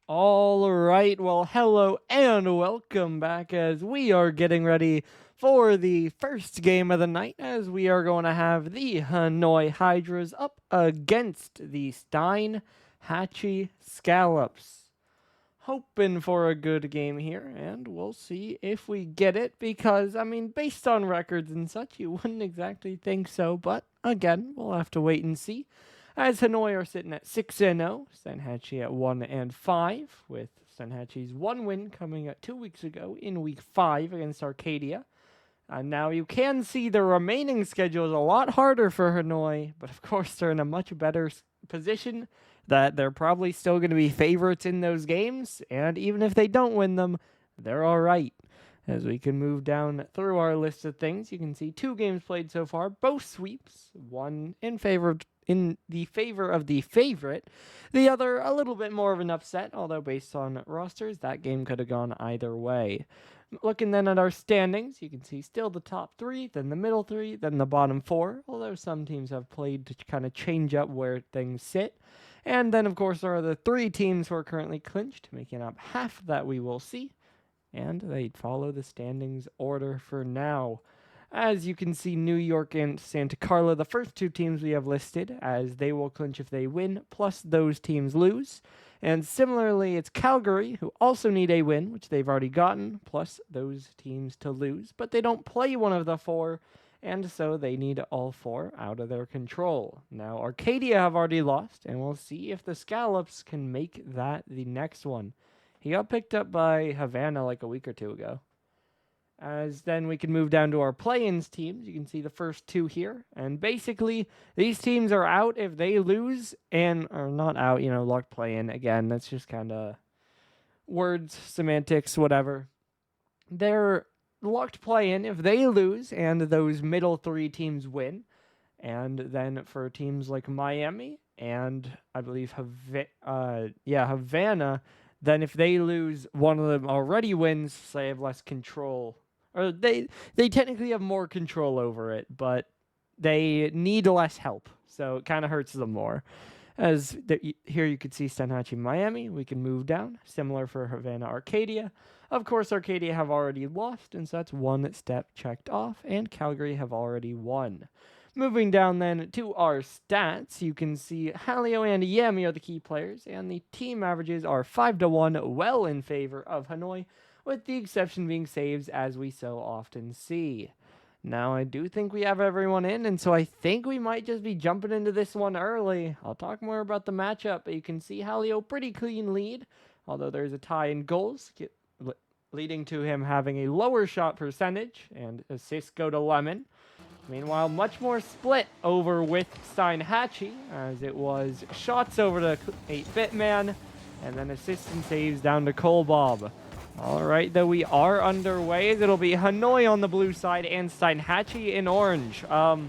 All right, well, hello and welcome back as we are getting ready for the first game of the night as we are going to have the Hanoi Hydras up against the Steinhatchee Scallops. Hoping for a good game here, and we'll see if we get it because, based on records and such, you wouldn't exactly think so, but again, we'll have to wait and see. As Hanoi are sitting at 6-0, Steinhatchee at 1-5, with Steinhatchee's one win coming at 2 weeks ago in week 5 against Arcadia. And now you can see the remaining schedule is a lot harder for Hanoi, but of course they're in a much better position that they're probably still going to be favorites in those games, and even if they don't win them, they're all right. As we can move down through our list of things, you can see 2 games played so far, both sweeps, one in the favor of the favorite, the other a little bit more of an upset, although based on rosters, that game could have gone either way. Looking then at our standings, you can see still the top 3, then the middle 3, then the bottom 4, although some teams have played to kind of change up where things sit. And then, of course, there are the 3 teams who are currently clinched, making up half that we will see. And they follow the standings order for now. As you can see, New York and Santa Carla, the first 2 teams we have listed, as they will clinch if they win, plus those teams lose. And similarly, it's Calgary, who also need a win, which they've already gotten, plus those teams to lose. But they don't play one of the 4, and so they need all 4 out of their control. Now, Arcadia have already lost, and we'll see if the Scallops can make that the next one. He got picked up by Havana like a week or 2 ago. As then we can move down to our play-ins teams. You can see the first 2 here. And basically, these teams are out if they lose and are not out, locked play-in. Again, that's just kind of words, semantics, whatever. They're locked play-in if they lose and those middle 3 teams win. And then for teams like Miami and I believe Havana, then if they lose, one of them already wins, so they have less control. Or they technically have more control over it, but they need less help, so it kind of hurts them more. Here you could see Steinhatchee Miami. We can move down. Similar for Havana Arcadia. Of course, Arcadia have already lost, and so that's 1 step checked off, and Calgary have already won. Moving down then to our stats, you can see Halio and Yami are the key players, and the team averages are 5-1, well in favor of Hanoi, with the exception being saves, as we so often see. Now, I do think we have everyone in, and so I think we might just be jumping into this one early. I'll talk more about the matchup, but you can see Halio pretty clean lead, although there's a tie in goals, leading to him having a lower shot percentage, and assists go to Lemon. Meanwhile, much more split over with Steinhatchee, as it was shots over to 8-Bit Man, and then assists and saves down to Colbob. All right, though we are underway. It'll be Hanoi on the blue side and Steinhatchee in orange. Now,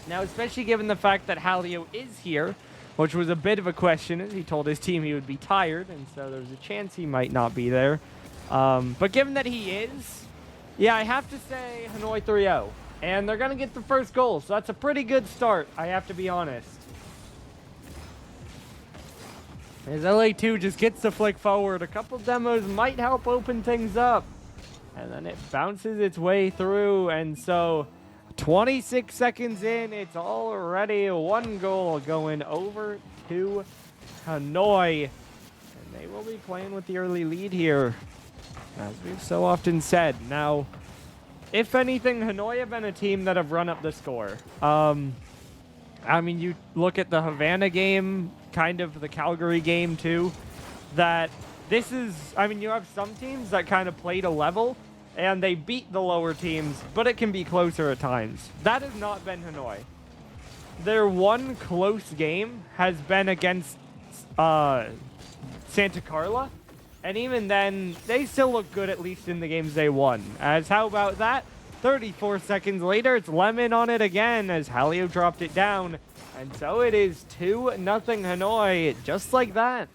especially given the fact that Halio is here, which was a bit of a question, as he told his team he would be tired, and so there's a chance he might not be there. But given that he is, yeah, I have to say Hanoi 3-0. And they're going to get the first goal, so that's a pretty good start, I have to be honest. As LA2 just gets the flick forward, a couple demos might help open things up. And then it bounces its way through, and so 26 seconds in, it's already 1 goal going over to Hanoi. And they will be playing with the early lead here, as we've so often said. Now, if anything, Hanoi have been a team that have run up the score. You look at the Havana game, kind of the Calgary game too, that this is, you have some teams that kind of played a level, and they beat the lower teams, but it can be closer at times. That has not been Hanoi. Their one close game has been against Santa Carla, and even then, they still look good, at least in the games they won. As how about that? 34 seconds later, it's Lemon on it again as Halio dropped it down. And so it is 2-0 Hanoi, just like that.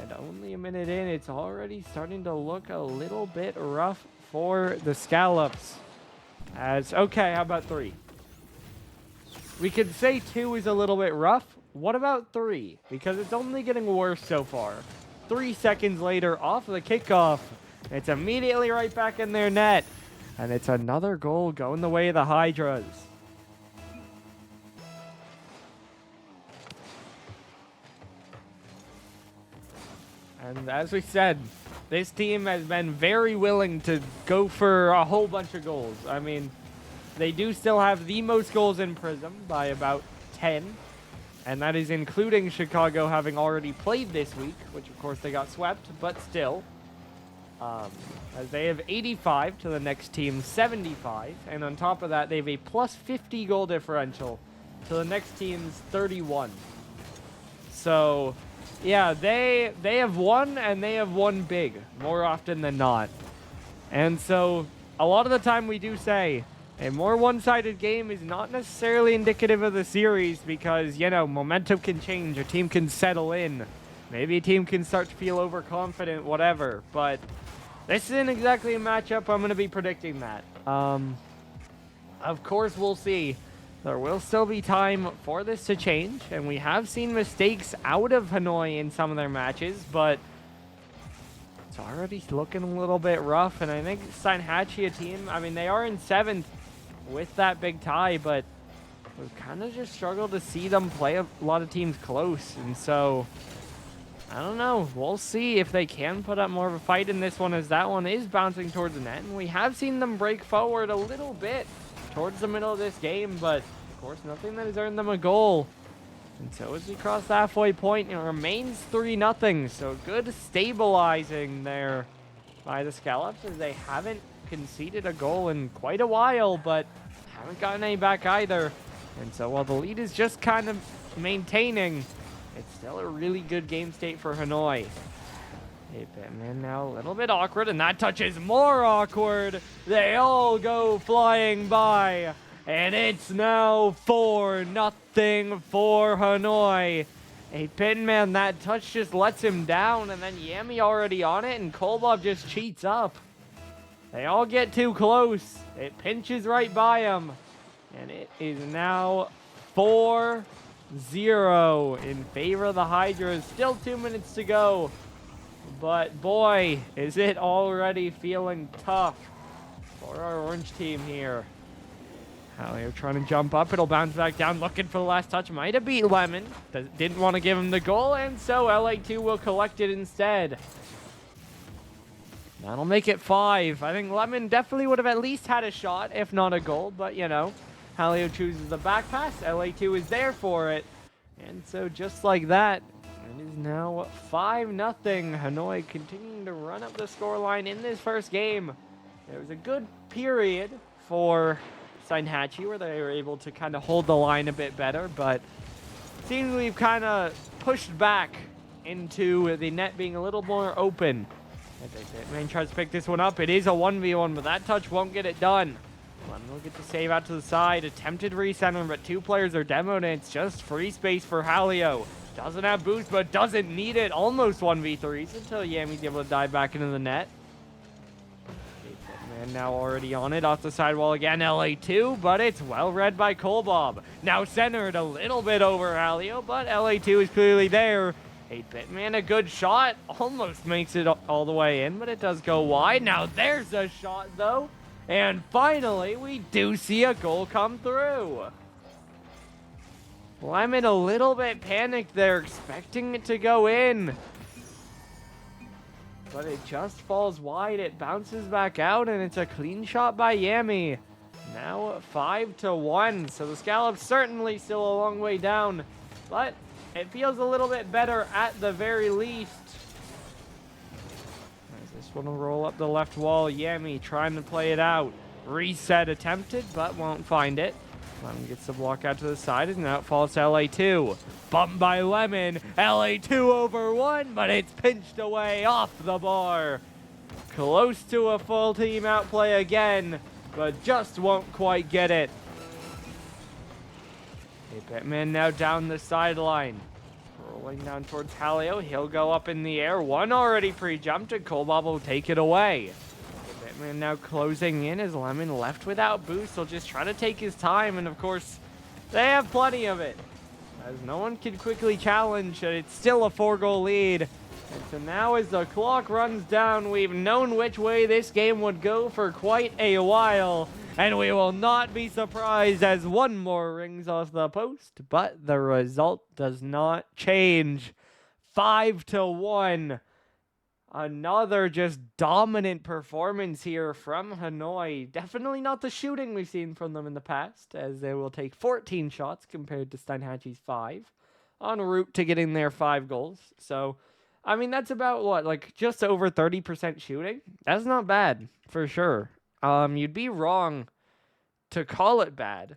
And only a minute in, it's already starting to look a little bit rough for the Scallops. Okay, how about 3? We could say 2 is a little bit rough. What about 3? Because it's only getting worse so far. 3 seconds later off the kickoff. It's immediately right back in their net. And it's another goal going the way of the Hydras. And as we said, this team has been very willing to go for a whole bunch of goals. I mean, they do still have the most goals in Prism by about 10. And that is including Chicago having already played this week, which of course they got swept, but still. As they have 85 to the next team's 75. And on top of that, they have a plus 50 goal differential to the next team's 31. So, yeah, they have won, and they have won big, more often than not. And so, a lot of the time we do say, a more one-sided game is not necessarily indicative of the series because, you know, momentum can change, a team can settle in, maybe a team can start to feel overconfident, whatever, but this isn't exactly a matchup I'm going to be predicting that. Of course, we'll see. There will still be time for this to change, and we have seen mistakes out of Hanoi in some of their matches, but it's already looking a little bit rough, and I think Steinhatchee, a team, I mean, they are in 7th with that big tie, but we've kind of just struggled to see them play a lot of teams close, and so I don't know. We'll see if they can put up more of a fight in this one, as that one is bouncing towards the net, and we have seen them break forward a little bit towards the middle of this game, but of course nothing that has earned them a goal. And so as we cross the halfway point, it remains 3-0, so good stabilizing there by the Scallops, as they haven't conceded a goal in quite a while, but haven't gotten any back either. And so while the lead is just kind of maintaining, it's still a really good game state for Hanoi. Man, now a little bit awkward, and that touch is more awkward. They all go flying by, and it's now 4-0 for Hanoi. Man, that touch just lets him down, and then Yami already on it, and Kolbob just cheats up. They all get too close. It pinches right by him, and it is now 4-0 in favor of the Hydras. Still 2 minutes to go. But boy, is it already feeling tough for our orange team here. Halio trying to jump up. It'll bounce back down, looking for the last touch. Might have beat Lemon. Didn't want to give him the goal, and so LA2 will collect it instead. That'll make it 5. I think Lemon definitely would have at least had a shot, if not a goal. But, you know, Halio chooses the back pass. LA2 is there for it. And so just like that, it is now 5-0. Hanoi continuing to run up the scoreline in this first game. There was a good period for Steinhatchee where they were able to kind of hold the line a bit better, but it seems we've kind of pushed back into the net being a little more open. As man tries to pick this one up. It is a 1v1, but that touch won't get it done. Lemon will get the save out to the side. Attempted recenter, but 2 players are demoed, and it's just free space for Halio. Doesn't have boost, but doesn't need it. Almost 1v3s until Yami's able to dive back into the net. Man now already on it off the sidewall again. LA2, but it's well read by Kolbob. Now centered a little bit over Halio, but LA2 is clearly there. 8-bit man, a good shot. Almost makes it all the way in, but it does go wide. Now there's a shot, though. And finally, we do see a goal come through. Lemon a little bit panicked there, expecting it to go in. But it just falls wide. It bounces back out, and it's a clean shot by Yami. Now 5-1. So the Scallops certainly still a long way down, but it feels a little bit better at the very least. As this one will roll up the left wall. Yami trying to play it out. Reset attempted, but won't find it. Lemon gets the block out to the side, and now it falls to LA2. Bumped by Lemon. LA2 over 1, but it's pinched away off the bar. Close to a full team outplay again, but just won't quite get it. Man now down the sideline. Rolling down towards Halio. He'll go up in the air. One already pre-jumped, and Kolbob will take it away. Man now closing in as Lemon left without boost. He'll just try to take his time, and of course, they have plenty of it. As no one can quickly challenge, it's still a 4-goal lead. And so now as the clock runs down, we've known which way this game would go for quite a while. And we will not be surprised as one more rings off the post, but the result does not change. 5-1. Another just dominant performance here from Hanoi. Definitely not the shooting we've seen from them in the past, as they will take 14 shots compared to Steinhatchee's 5, en route to getting their 5 goals. So, I mean, that's about what, like just over 30% shooting? That's not bad, for sure. You'd be wrong to call it bad.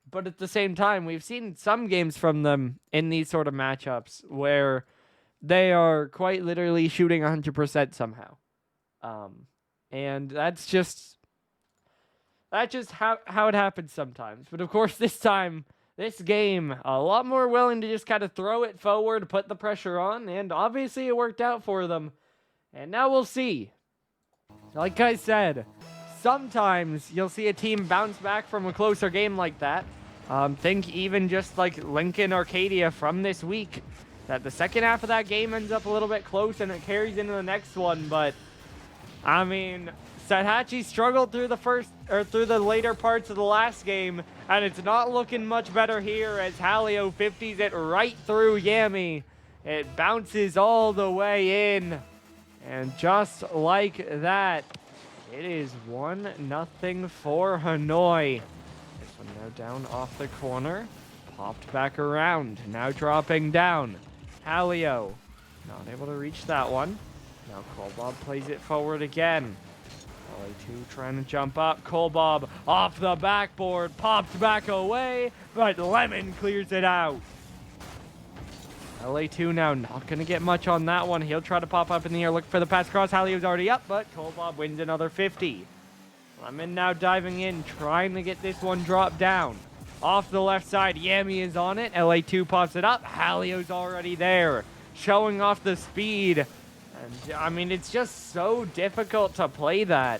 But at the same time, we've seen some games from them in these sort of matchups where they are quite literally shooting 100% somehow. And that's just how it happens sometimes. But of course, this time, this game, a lot more willing to just kind of throw it forward, put the pressure on, and obviously it worked out for them. And now we'll see. Like I said, sometimes you'll see a team bounce back from a closer game like that. Think even just like Lincoln Arcadia from this week. That the second half of that game ends up a little bit close and it carries into the next one, but I mean, Steinhatchee struggled through the later parts of the last game, and it's not looking much better here as Halio 50s it right through Yami. It bounces all the way in, and just like that, it is 1-0 for Hanoi. This one now down off the corner, popped back around, now dropping down. Halio, not able to reach that one. Now Colbob plays it forward again. LA2 trying to jump up. Colbob off the backboard, popped back away, but Lemon clears it out. LA2 now not going to get much on that one. He'll try to pop up in the air, look for the pass cross. Halio's already up, but Colbob wins another 50. Lemon now diving in, trying to get this one dropped down. Off the left side, Yami is on it. LA2 pops it up. Halio's already there, showing off the speed. And, I mean, it's just so difficult to play that.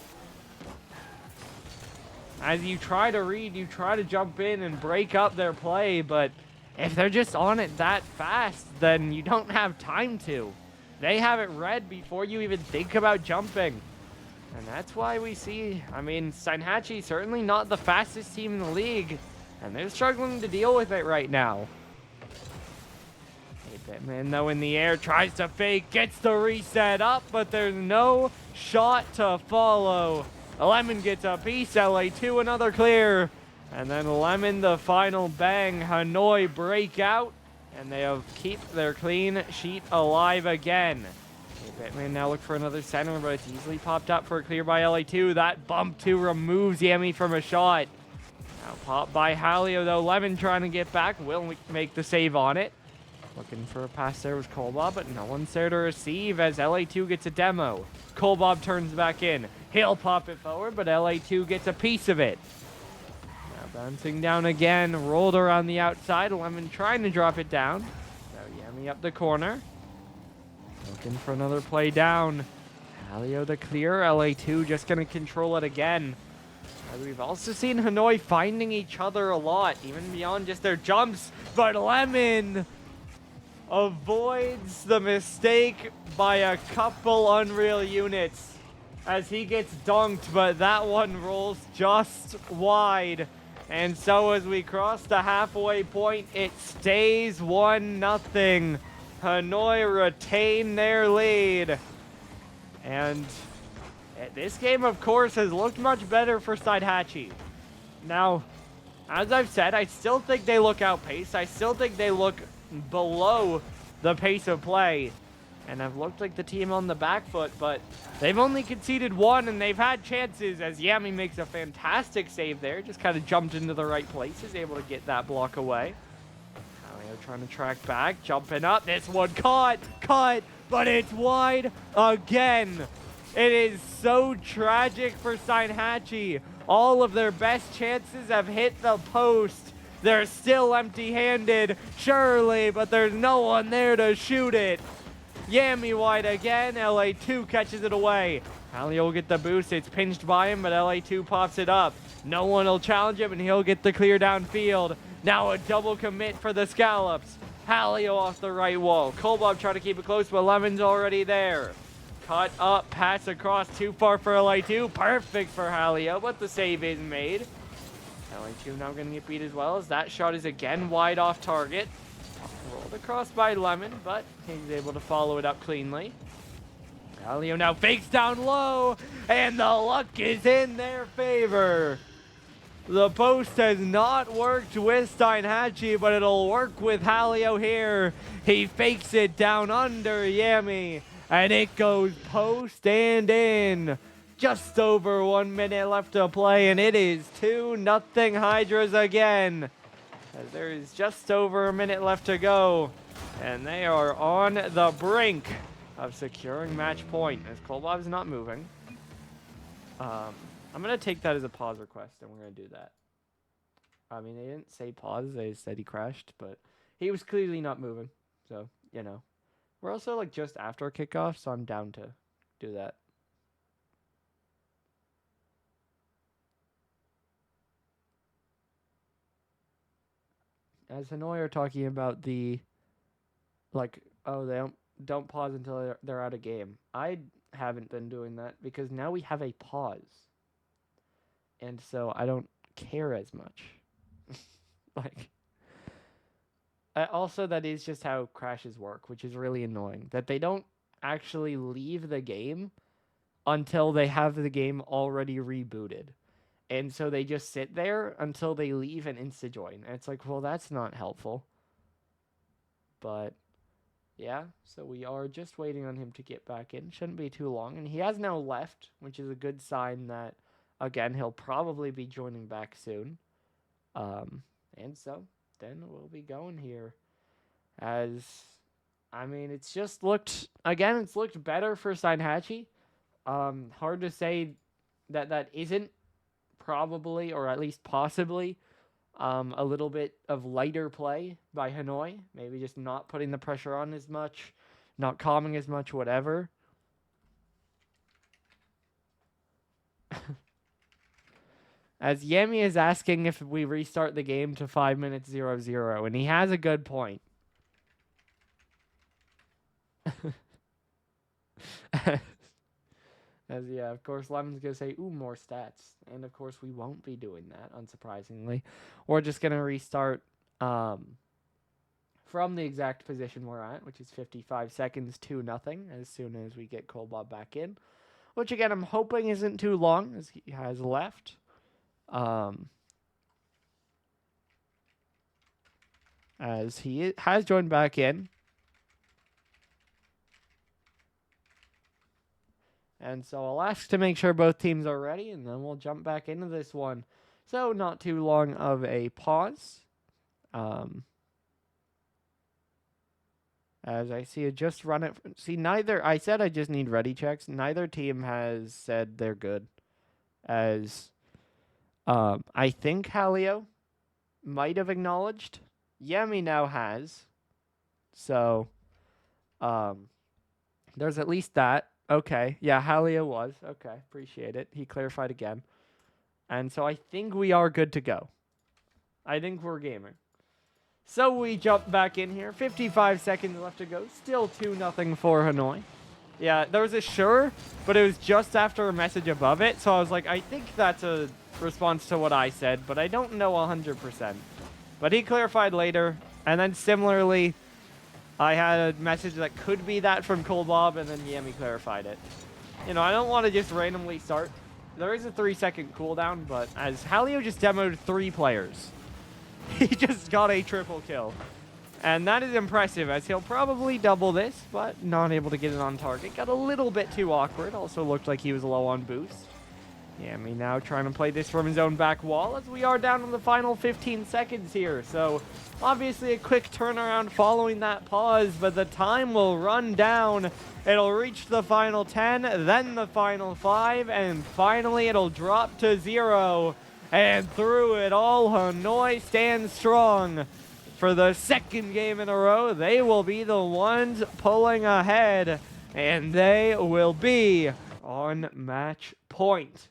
As you try to read, you try to jump in and break up their play, but if they're just on it that fast, then you don't have time to. They have it read before you even think about jumping. And that's why we see, I mean, Steinhatchee certainly not the fastest team in the league. And they're struggling to deal with it right now. 8-bit man, though, in the air, tries to fake, gets the reset up, but there's no shot to follow. Lemon gets a piece, LA2 another clear. And then Lemon the final bang. Hanoi break out, and they have keep their clean sheet alive again. 8-bit man now look for another center, but it's easily popped up for a clear by LA2. That bump 2 removes Yami from a shot. Now pop by Halio, though. Lemon trying to get back. Will make the save on it. Looking for a pass there was Colbob, but no one's there to receive as LA2 gets a demo. Colbob turns back in. He'll pop it forward, but LA2 gets a piece of it. Now bouncing down again. Rolled around the outside. Lemon trying to drop it down. Now Yami up the corner. Looking for another play down. Halio the clear. LA2 just going to control it again. We've also seen Hanoi finding each other a lot, even beyond just their jumps. But Lemon avoids the mistake by a couple Unreal units as he gets dunked, but that one rolls just wide. And so as we cross the halfway point, it stays 1-0. Hanoi retain their lead. And this game, of course, has looked much better for Steinhatchee. Now, as I've said, I still think they look outpaced. I still think they look below the pace of play. And have looked like the team on the back foot, but they've only conceded 1, and they've had chances as Yami makes a fantastic save there. Just kind of jumped into the right places, able to get that block away. Halio trying to track back, jumping up. This one cut, but it's wide again. It is so tragic for Steinhatchee. All of their best chances have hit the post. They're still empty-handed, surely, but there's no one there to shoot it. Yami wide again. LA2 catches it away. Halio will get the boost. It's pinched by him, but LA2 pops it up. No one will challenge him, and he'll get the clear downfield. Now a double commit for the Scallops. Halio off the right wall. Kolbob trying to keep it close, but Lemon's already there. Cut up, pass across, too far for LA2. Perfect for Halio, but the save is made. LA2 now going to get beat as well, as that shot is again wide off target. Rolled across by Lemon, but he's able to follow it up cleanly. Halio now fakes down low, and the luck is in their favor. The post has not worked with Steinhatchee, but it'll work with Halio here. He fakes it down under Yami, and it goes post and in. Just over 1 minute left to play, and it is 2-0 Hydras again. As there is just over a minute left to go, and they are on the brink of securing match point, as Kolbob's not moving. I'm going to take that as a pause request, and we're going to do that. I mean, they didn't say pause, they said he crashed, but he was clearly not moving. So, you know. We're also, like, just after kickoff, so I'm down to do that. As Hanoi are talking about the, like, oh, they don't pause until they're out of game. I haven't been doing that because now we have a pause. And so I don't care as much. Like, also that is just how crashes work, which is really annoying. That they don't actually leave the game until they have the game already rebooted. And so they just sit there until they leave and insta-join. And it's like, well, that's not helpful. But, yeah. So we are just waiting on him to get back in. Shouldn't be too long. And he has now left, which is a good sign that, again, he'll probably be joining back soon. And so, then we'll be going here. As, I mean, it's just looked, again, it's looked better for Steinhatchee. Hard to say that isn't probably, or at least possibly, a little bit of lighter play by Hanoi. Maybe just not putting the pressure on as much, not calming as much, whatever. As Yemi is asking if we restart the game to 5 minutes 0-0, and he has a good point. As, yeah, of course, Lemon's going to say, ooh, more stats. And, of course, we won't be doing that, unsurprisingly. We're just going to restart from the exact position we're at, which is 55 seconds to nothing, as soon as we get Kolbob back in. Which, again, I'm hoping isn't too long, as he has left. As he has joined back in. And so I'll ask to make sure both teams are ready, and then we'll jump back into this one. So not too long of a pause. As I see it just run it. See, neither, I said I just need ready checks. Neither team has said they're good. As I think Halio might have acknowledged. Yemi now has. So there's at least that. Okay. Yeah, Halio was. Okay. Appreciate it. He clarified again. And so I think we are good to go. I think we're gaming. So we jump back in here. 55 seconds left to go. Still 2-0 for Hanoi. Yeah, there was a sure, but it was just after a message above it. So I was like, I think that's a response to what I said, but I don't know 100%. But he clarified later. And then similarly, I had a message that could be that from Kolbob, and then Yami clarified it. You know, I don't want to just randomly start. There is a 3-second cooldown, but as Halio just demoed 3 players, he just got a triple kill. And that is impressive, as he'll probably double this, but not able to get it on target. Got a little bit too awkward. Also looked like he was low on boost. Yami now trying to play this from his own back wall, as we are down on the final 15 seconds here. So obviously a quick turnaround following that pause, but the time will run down. It'll reach the final 10, then the final 5, and finally it'll drop to 0. And through it all, Hanoi stands strong. For the second game in a row, they will be the ones pulling ahead, and they will be on match point.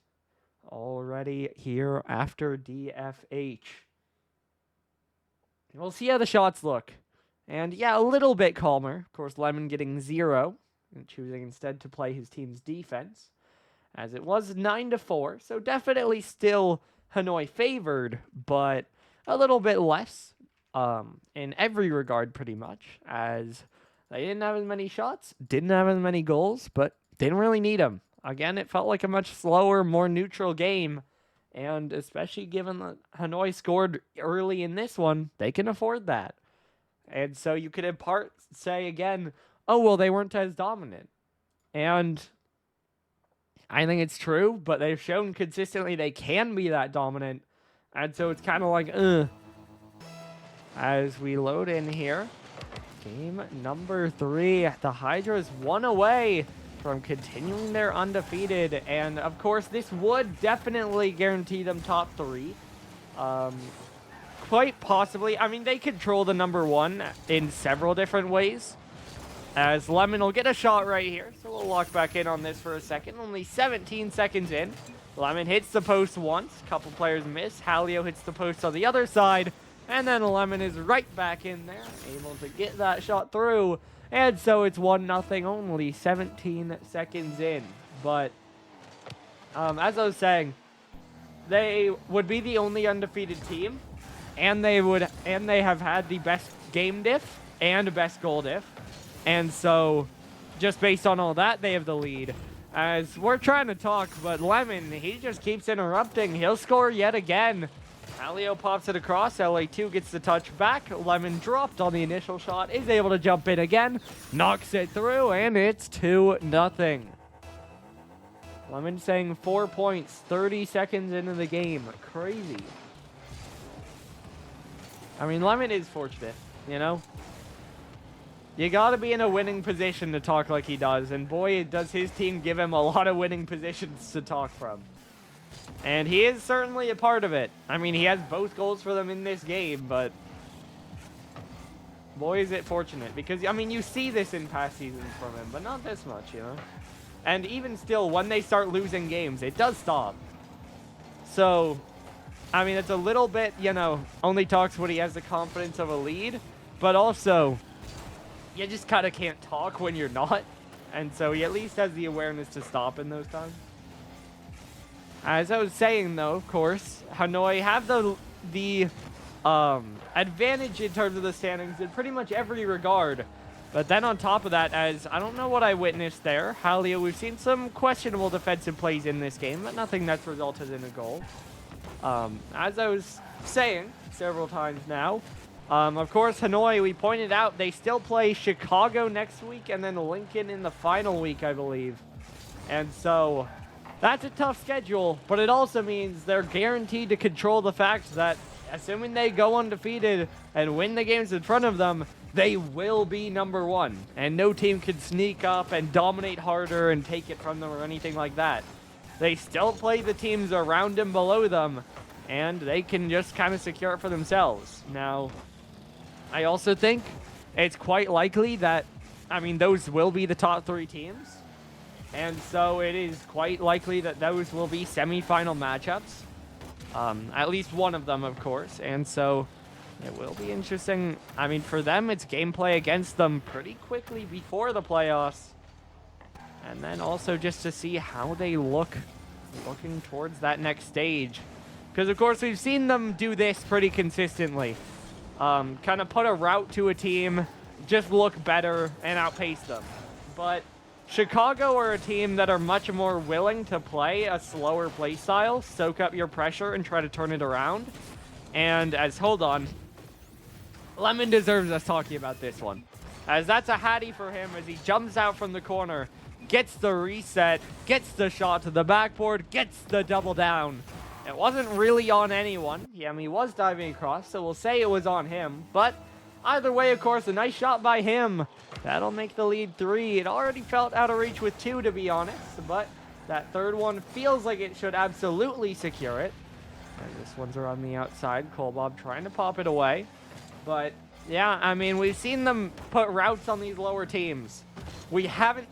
Already here after DFH. We'll see how the shots look. And yeah, a little bit calmer. Of course, Lemon getting 0 and choosing instead to play his team's defense, as it was 9-4. So definitely still Hanoi favored, but a little bit less in every regard, pretty much, as they didn't have as many shots, didn't have as many goals, but didn't really need them. Again, it felt like a much slower, more neutral game, and especially given that Hanoi scored early in this one, they can afford that. And so you could in part say again, oh, well, they weren't as dominant. And I think it's true, but they've shown consistently they can be that dominant. And so it's kind of like, As we load in here, game number 3, the Hydras 1 away from continuing their undefeated. And of course, this would definitely guarantee them top 3. Quite possibly. I mean, they control the number 1 in several different ways, as Lemon will get a shot right here. So we'll lock back in on this for a second. Only 17 seconds in. Lemon hits the post once. A couple players miss. Halio hits the post on the other side. And then Lemon is right back in there, able to get that shot through. And so it's 1-0, only 17 seconds in. But as I was saying, they would be the only undefeated team, and they have had the best game diff and best goal diff. And so, just based on all that, they have the lead. As we're trying to talk, but Lemon, he just keeps interrupting. He'll score yet again. Halio pops it across. LA2 gets the touch back. Lemon dropped on the initial shot, is able to jump in again, knocks it through, and it's 2-0. Lemon saying 4 points, 30 seconds into the game. Crazy. I mean, Lemon is fortunate, you know? You gotta be in a winning position to talk like he does, and boy, does his team give him a lot of winning positions to talk from. And he is certainly a part of it. I mean, he has both goals for them in this game, but boy, is it fortunate. Because, I mean, you see this in past seasons from him, but not this much, you know? And even still, when they start losing games, it does stop. So, I mean, it's a little bit, you know, only talks when he has the confidence of a lead, but also, you just kind of can't talk when you're not. And so he at least has the awareness to stop in those times. As I was saying, though, of course, Hanoi have the advantage in terms of the standings in pretty much every regard. But then on top of that, as I don't know what I witnessed there, Halio, we've seen some questionable defensive plays in this game, but nothing that's resulted in a goal. As I was saying several times now, of course, Hanoi, we pointed out, they still play Chicago next week and then Lincoln in the final week, I believe. And so that's a tough schedule, but it also means they're guaranteed to control the fact that assuming they go undefeated and win the games in front of them, they will be number 1. And no team can sneak up and dominate harder and take it from them or anything like that. They still play the teams around and below them, and they can just kind of secure it for themselves. Now, I also think it's quite likely that, I mean, those will be the top 3 teams. And so it is quite likely that those will be semifinal matchups. At least one of them, of course. And so it will be interesting. I mean, for them, it's gameplay against them pretty quickly before the playoffs. And then also just to see how they look looking towards that next stage. Because, of course, we've seen them do this pretty consistently. Kind of put a route to a team, just look better, and outpace them. But Chicago are a team that are much more willing to play a slower play style, soak up your pressure, and try to turn it around. And hold on, Lemon deserves us talking about this one, as that's a Hattie for him as he jumps out from the corner, gets the reset, gets the shot to the backboard, gets the double down. It wasn't really on anyone. Yeah, I mean, he was diving across, so we'll say it was on him. But either way, of course, a nice shot by him. That'll make the lead 3. It already felt out of reach with 2, to be honest, but that third one feels like it should absolutely secure it. And this one's around the outside. Colbob trying to pop it away. But yeah, I mean, we've seen them put routes on these lower teams. We haven't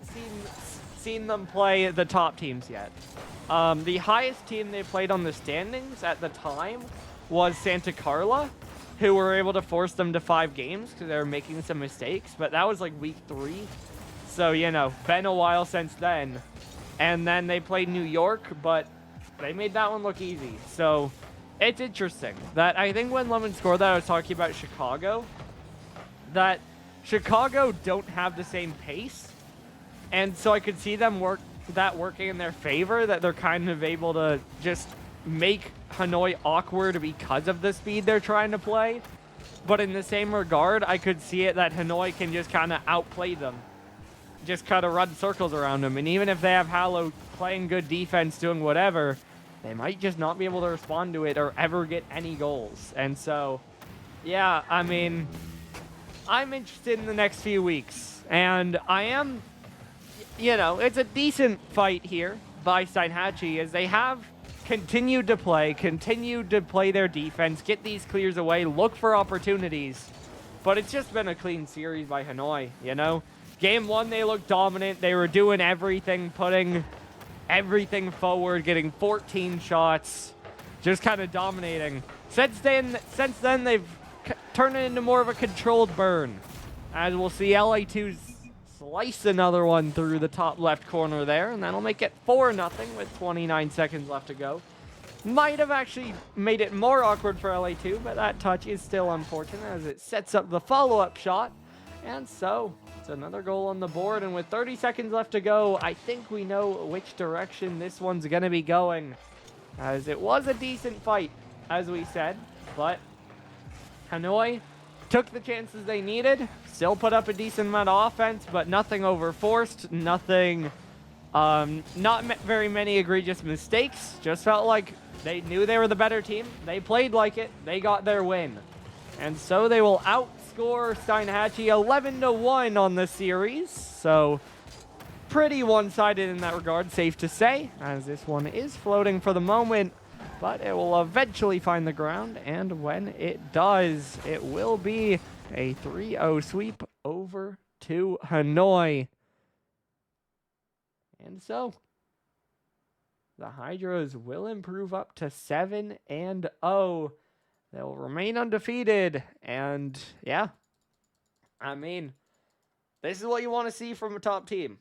seen them play the top teams yet. The highest team they played on the standings at the time was Santa Carla. who were able to force them to 5 games because they were making some mistakes. But that was like week 3. So, been a while since then. And then they played New York, but they made that one look easy. So it's interesting that I think when Lemon scored that, I was talking about Chicago. That Chicago don't have the same pace. And so I could see them working in their favor, that they're kind of able to just make Hanoi awkward because of the speed they're trying to play. But in the same regard, I could see it that Hanoi can just kind of outplay them. Just kind of run circles around them. And even if they have Hallow playing good defense, doing whatever, they might just not be able to respond to it or ever get any goals. And so, yeah, I mean, I'm interested in the next few weeks. And I am, it's a decent fight here by Steinhatchee, as they have continued to play their defense, get these clears away, look for opportunities. But it's just been a clean series by Hanoi, Game 1, they looked dominant. They were doing everything, putting everything forward, getting 14 shots, just kind of dominating. Since then, they've turned it into more of a controlled burn. As we'll see LA2 slice another one through the top left corner there, and that'll make it 4-0 with 29 seconds left to go. Might have actually made it more awkward for LA2, but that touch is still unfortunate as it sets up the follow-up shot. And so, it's another goal on the board, and with 30 seconds left to go, I think we know which direction this one's going to be going. As it was a decent fight, as we said, but Hanoi took the chances they needed, still put up a decent amount of offense, but nothing overforced, nothing, not very many egregious mistakes. Just felt like they knew they were the better team. They played like it. They got their win. And so they will outscore Steinhatchee 11-1 on the series. So pretty one-sided in that regard, safe to say, as this one is floating for the moment, but it will eventually find the ground, and when it does, it will be a 3-0 sweep over to Hanoi. And so, the Hydras will improve up to 7-0. They'll remain undefeated, and yeah, I mean, this is what you want to see from a top team.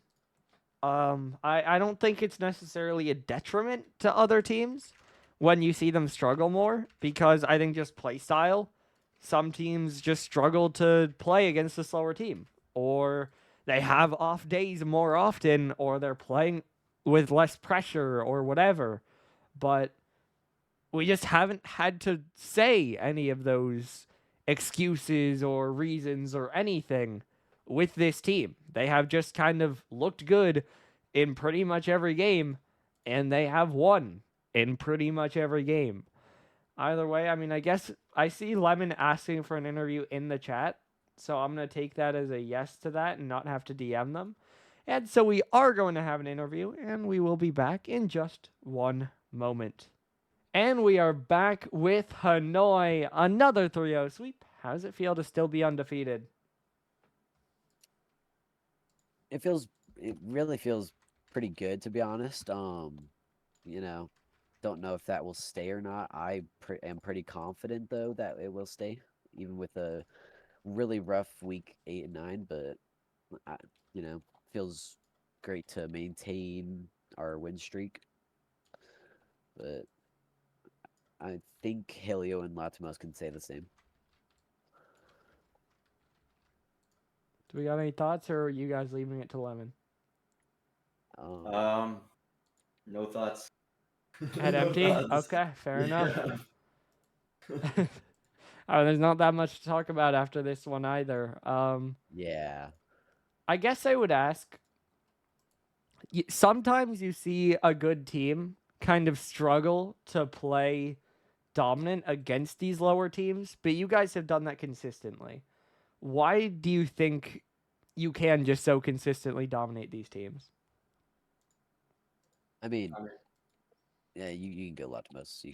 I don't think it's necessarily a detriment to other teams when you see them struggle more, because I think just play style, some teams just struggle to play against a slower team, or they have off days more often, or they're playing with less pressure or whatever. But we just haven't had to say any of those excuses or reasons or anything with this team. They have just kind of looked good in pretty much every game, and they have won in pretty much every game. Either way, I mean, I guess I see Lemon asking for an interview in the chat, so I'm going to take that as a yes to that and not have to DM them. And so we are going to have an interview, and we will be back in just one moment. And we are back with Hanoi, another 3-0 sweep. How does it feel to still be undefeated? It really feels pretty good, to be honest. You know, don't know if that will stay or not. I am pretty confident though that it will stay, even with a really rough week 8 and 9. But I, feels great to maintain our win streak. But I think Helio and Latimos can say the same. Do we got any thoughts, or are you guys leaving it to Lemon? No thoughts. Head No empty? thoughts. Okay, fair enough. Yeah. There's not that much to talk about after this one either. Yeah. I guess I would ask, sometimes you see a good team kind of struggle to play dominant against these lower teams, but you guys have done that consistently. Why do you think you can just so consistently dominate these teams? I mean, yeah, you can go Latimos.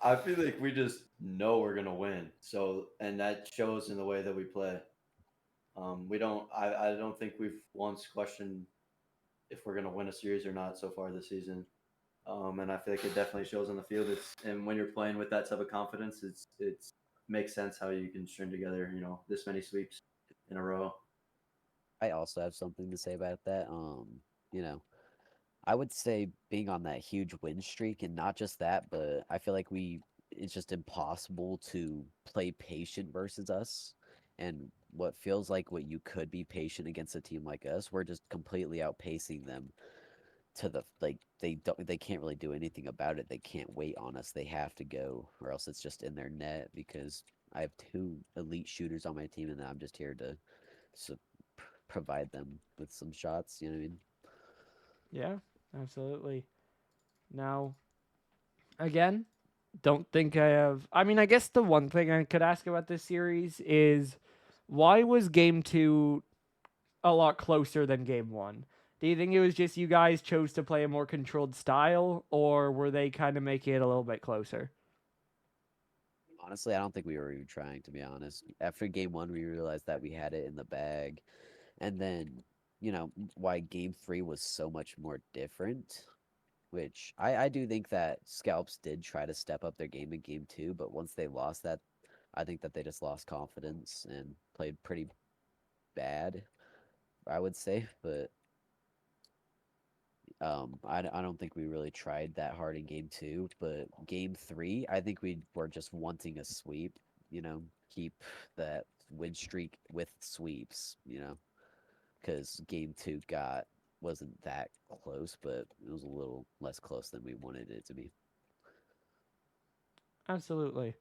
I feel like we just know we're gonna win. So, and that shows in the way that we play. We don't. I don't think we've once questioned if we're gonna win a series or not so far this season. And I feel like it definitely shows on the field. And when you're playing with that type of confidence, it's makes sense how you can string together, this many sweeps in a row. I also have something to say about that. You know, I would say being on that huge win streak, and not just that, but I feel like it's just impossible to play patient versus us. And what feels like what you could be patient against a team like us, we're just completely outpacing them to the like they can't really do anything about it. They can't wait on us. They have to go, or else it's just in their net because I have two elite shooters on my team, and I'm just here to su- provide them with some shots. You know what I mean? Yeah, absolutely. Now, again, don't think I have. I mean, I guess the one thing I could ask about this series is why was game two a lot closer than game one? Do you think it was just you guys chose to play a more controlled style, or were they kind of making it a little bit closer? Honestly, I don't think we were even trying, to be honest. After game one, we realized that we had it in the bag. And then, why game three was so much more different, which I do think that Scallops did try to step up their game in game two, but once they lost that, I think that they just lost confidence and played pretty bad, I would say. But I don't think we really tried that hard in game two. But game three, I think we were just wanting a sweep, keep that win streak with sweeps, because game two wasn't that close, but it was a little less close than we wanted it to be. Absolutely.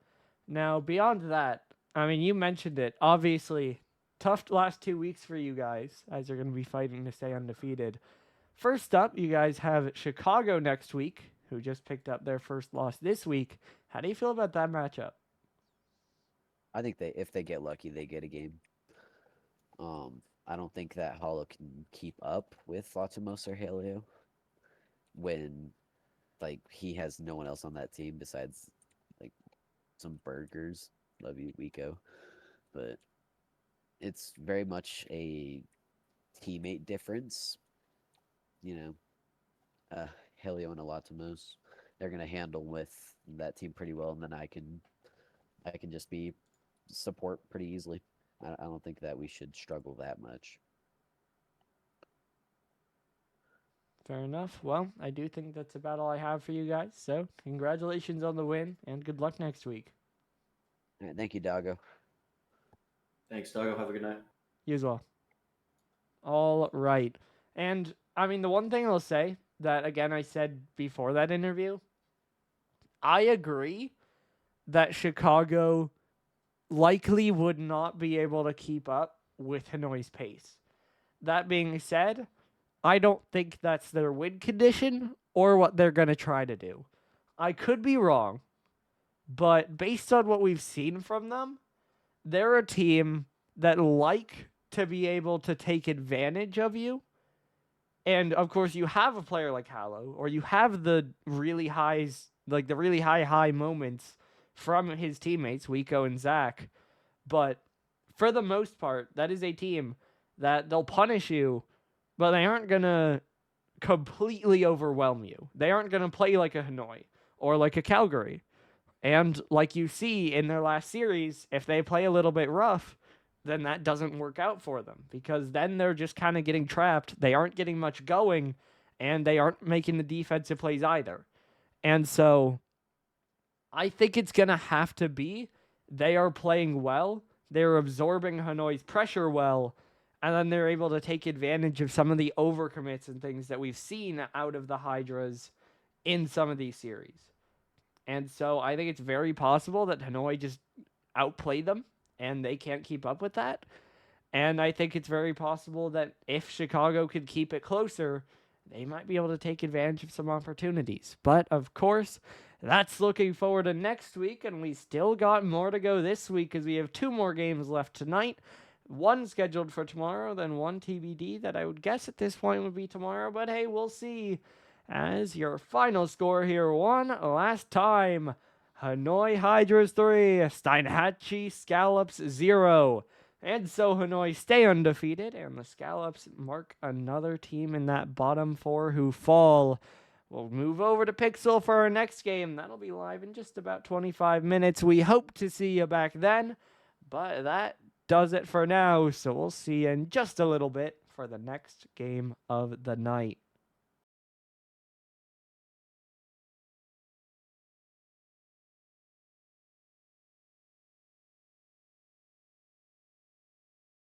Now, beyond that, I mean, you mentioned it. Obviously, tough last 2 weeks for you guys as you're going to be fighting to stay undefeated. First up, you guys have Chicago next week, who just picked up their first loss this week. How do you feel about that matchup? I think if they get lucky, they get a game. I don't think that Hollow can keep up with Latimos or Halio when like he has no one else on that team besides like some burgers. Love you, Wico. But it's very much a teammate difference. You know, uh, Halio and Latimos, they're gonna handle with that team pretty well, and then I can just be support pretty easily. I don't think that we should struggle that much. Fair enough. Well, I do think that's about all I have for you guys. So, congratulations on the win and good luck next week. All right, thank you, Doggo. Thanks, Doggo. Have a good night. You as well. All right. And I mean, the one thing I'll say that, again, I said before that interview, I agree that Chicago likely would not be able to keep up with Hanoi's pace. That being said, I don't think that's their win condition or what they're going to try to do. I could be wrong, but based on what we've seen from them, they're a team that like to be able to take advantage of you. And of course, you have a player like Hallow, or you have the really highs, like the really high moments from his teammates, Wico and Zach. But for the most part, that is a team that they'll punish you, but they aren't going to completely overwhelm you. They aren't going to play like a Hanoi or like a Calgary. And like you see in their last series, if they play a little bit rough, then that doesn't work out for them because then they're just kind of getting trapped. They aren't getting much going and they aren't making the defensive plays either. And so I think it's going to have to be they are playing well, they're absorbing Hanoi's pressure well, and then they're able to take advantage of some of the overcommits and things that we've seen out of the Hydras in some of these series. And so I think it's very possible that Hanoi just outplayed them and they can't keep up with that. And I think it's very possible that if Chicago could keep it closer, they might be able to take advantage of some opportunities. But of course, that's looking forward to next week, and we still got more to go this week because we have 2 more games left tonight. One scheduled for tomorrow, then one TBD that I would guess at this point would be tomorrow. But hey, we'll see. As your final score here, one last time. Hanoi Hydras 3, Steinhatchee Scallops 0. And so Hanoi stay undefeated, and the Scallops mark another team in that bottom 4 who fall. we'll move over to Pixel for our next game. That'll be live in just about 25 minutes. We hope to see you back then, but that does it for now. So we'll see you in just a little bit for the next game of the night.